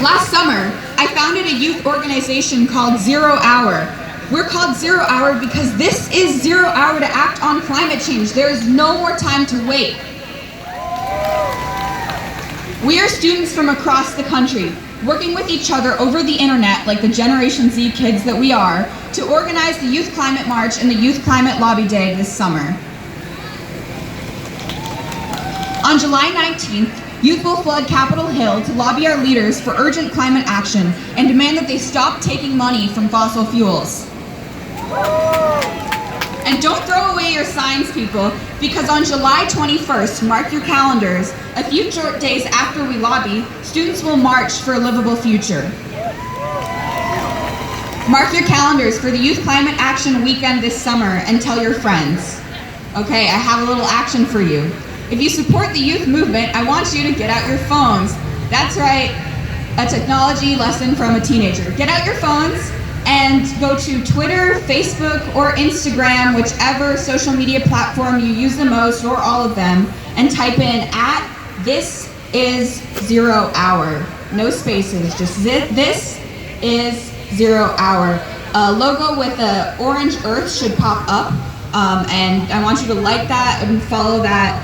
Last summer, I founded a youth organization called 0 Hour. We're called 0 Hour because this is 0 hour to act on climate change. There is no more time to wait. We are students from across the country, working with each other over the internet, like the Generation Z kids that we are, to organize the Youth Climate March and the Youth Climate Lobby Day this summer. On July 19th, youth will flood Capitol Hill to lobby our leaders for urgent climate action and demand that they stop taking money from fossil fuels. And don't throw away your signs, people, because on July 21st, mark your calendars, a few short days after we lobby, students will march for a livable future. Mark your calendars for the Youth Climate Action Weekend this summer and tell your friends. Okay, I have a little action for you. If you support the youth movement, I want you to get out your phones. That's right, a technology lesson from a teenager. Get out your phones and go to Twitter, Facebook, or Instagram, whichever social media platform you use the most, or all of them, and type in @ThisIs0Hour. No spaces, just this is 0 hour. A logo with an orange earth should pop up, and I want you to like that and follow that.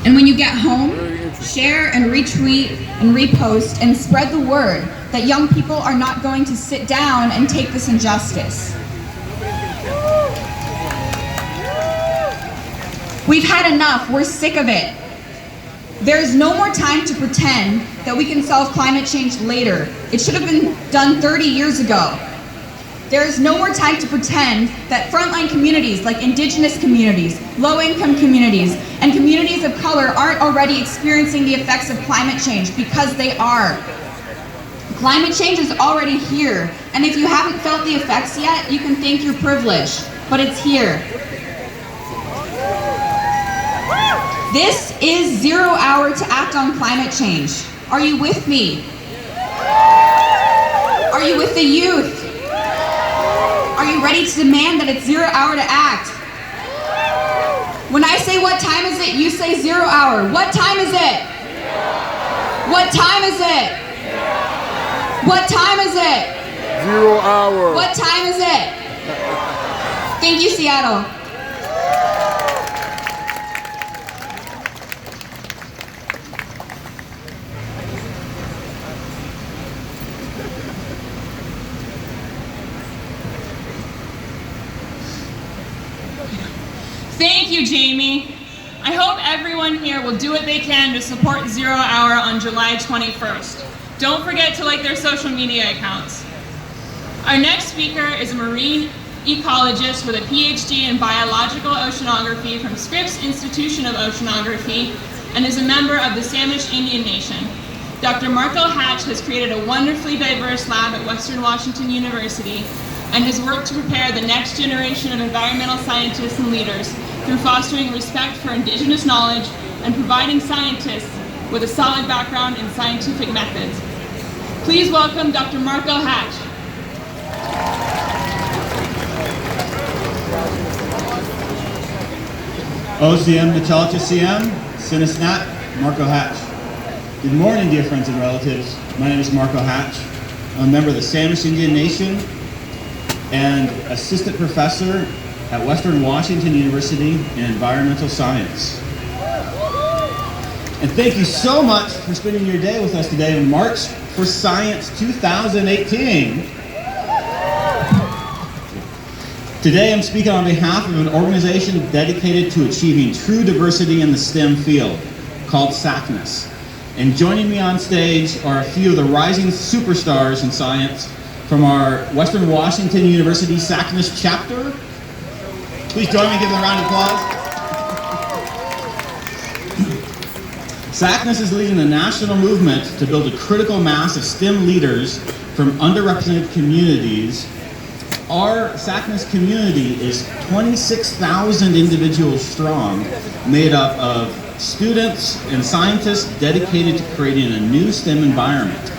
And when you get home, share and retweet and repost and spread the word that young people are not going to sit down and take this injustice. We've had enough. We're sick of it. There's no more time to pretend that we can solve climate change later. It should have been done 30 years ago. There is no more time to pretend that frontline communities like Indigenous communities, low-income communities, and communities of color aren't already experiencing the effects of climate change, because they are. Climate change is already here, and if you haven't felt the effects yet, you can think you're privileged, but it's here. This is 0 hour to act on climate change. Are you with me? Are you with the youth? Are you ready to demand that it's 0 hour to act? When I say what time is it, you say 0 hour. What time is it? What time is it? What time is it? 0 hour. What time is it? Thank you, Seattle. Thank you, Jamie. I hope everyone here will do what they can to support 0 hour on July 21st. Don't forget to like their social media accounts. Our next speaker is a marine ecologist with a PhD in biological oceanography from Scripps Institution of Oceanography and is a member of the Samish Indian Nation. Dr. Marco Hatch has created a wonderfully diverse lab at Western Washington University and has worked to prepare the next generation of environmental scientists and leaders through fostering respect for Indigenous knowledge and providing scientists with a solid background in scientific methods. Please welcome Dr. Marco Hatch. OCM Nachalcha CM, Sinisnat, Marco Hatch. Good morning, dear friends and relatives. My name is Marco Hatch. I'm a member of the Samish Indian Nation and assistant professor at Western Washington University in environmental science. And thank you so much for spending your day with us today in March for Science 2018. Today I'm speaking on behalf of an organization dedicated to achieving true diversity in the STEM field, called SACNAS. And joining me on stage are a few of the rising superstars in science from our Western Washington University SACNAS chapter. Please join me in giving them a round of applause. SACNAS is leading a national movement to build a critical mass of STEM leaders from underrepresented communities. Our SACNAS community is 26,000 individuals strong, made up of students and scientists dedicated to creating a new STEM environment.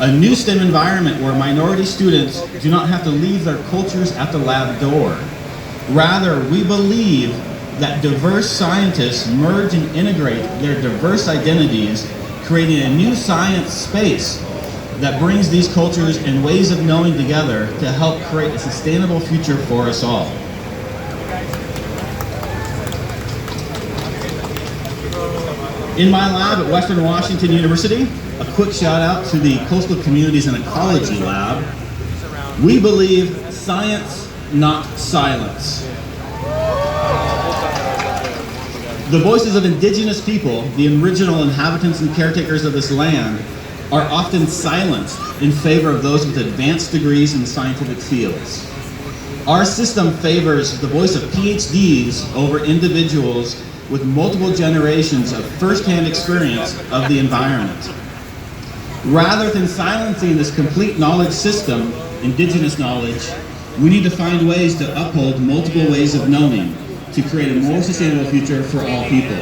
A new STEM environment where minority students do not have to leave their cultures at the lab door. Rather, we believe that diverse scientists merge and integrate their diverse identities, creating a new science space that brings these cultures and ways of knowing together to help create a sustainable future for us all. In my lab at Western Washington University, a quick shout out to the Coastal Communities and Ecology Lab. We believe science, not silence. The voices of indigenous people, the original inhabitants and caretakers of this land, are often silenced in favor of those with advanced degrees in the scientific fields. Our system favors the voice of PhDs over individuals with multiple generations of first-hand experience of the environment. Rather than silencing this complete knowledge system, indigenous knowledge, we need to find ways to uphold multiple ways of knowing to create a more sustainable future for all people.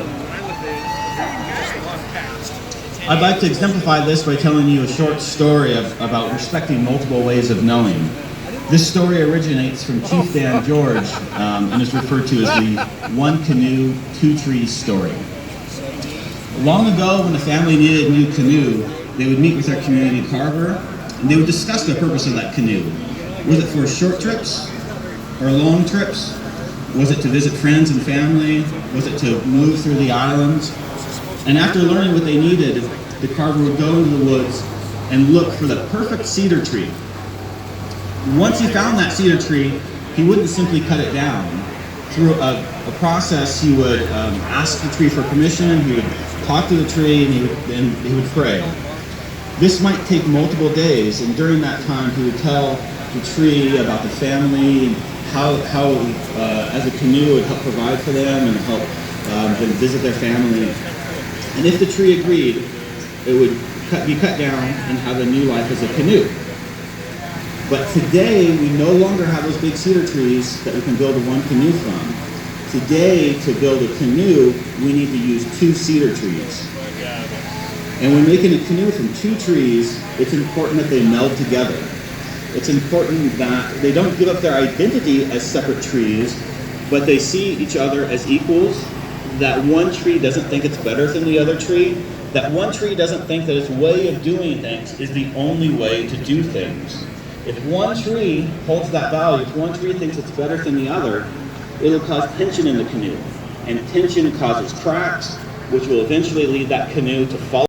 I'd like to exemplify this by telling you a short story about respecting multiple ways of knowing. This story originates from Chief Dan George and is referred to as the one canoe, two trees story. Long ago, when a family needed a new canoe, they would meet with their community carver and they would discuss the purpose of that canoe. Was it for short trips or long trips? Was it to visit friends and family? Was it to move through the islands? And after learning what they needed, the carver would go into the woods and look for the perfect cedar tree. Once he found that cedar tree, he wouldn't simply cut it down. Through a process, he would ask the tree for permission, he would talk to the tree, and he would pray. This might take multiple days, and during that time, he would tell the tree about the family, how as a canoe would help provide for them and help them visit their family. And if the tree agreed, it would be cut down and have a new life as a canoe. But today, we no longer have those big cedar trees that we can build one canoe from. Today, to build a canoe, we need to use two cedar trees. And when making a canoe from two trees, it's important that they meld together. It's important that they don't give up their identity as separate trees, but they see each other as equals, that one tree doesn't think it's better than the other tree, that one tree doesn't think that its way of doing things is the only way to do things. If one tree holds that value, if one tree thinks it's better than the other, it'll cause tension in the canoe. And tension causes cracks, which will eventually lead that canoe to fall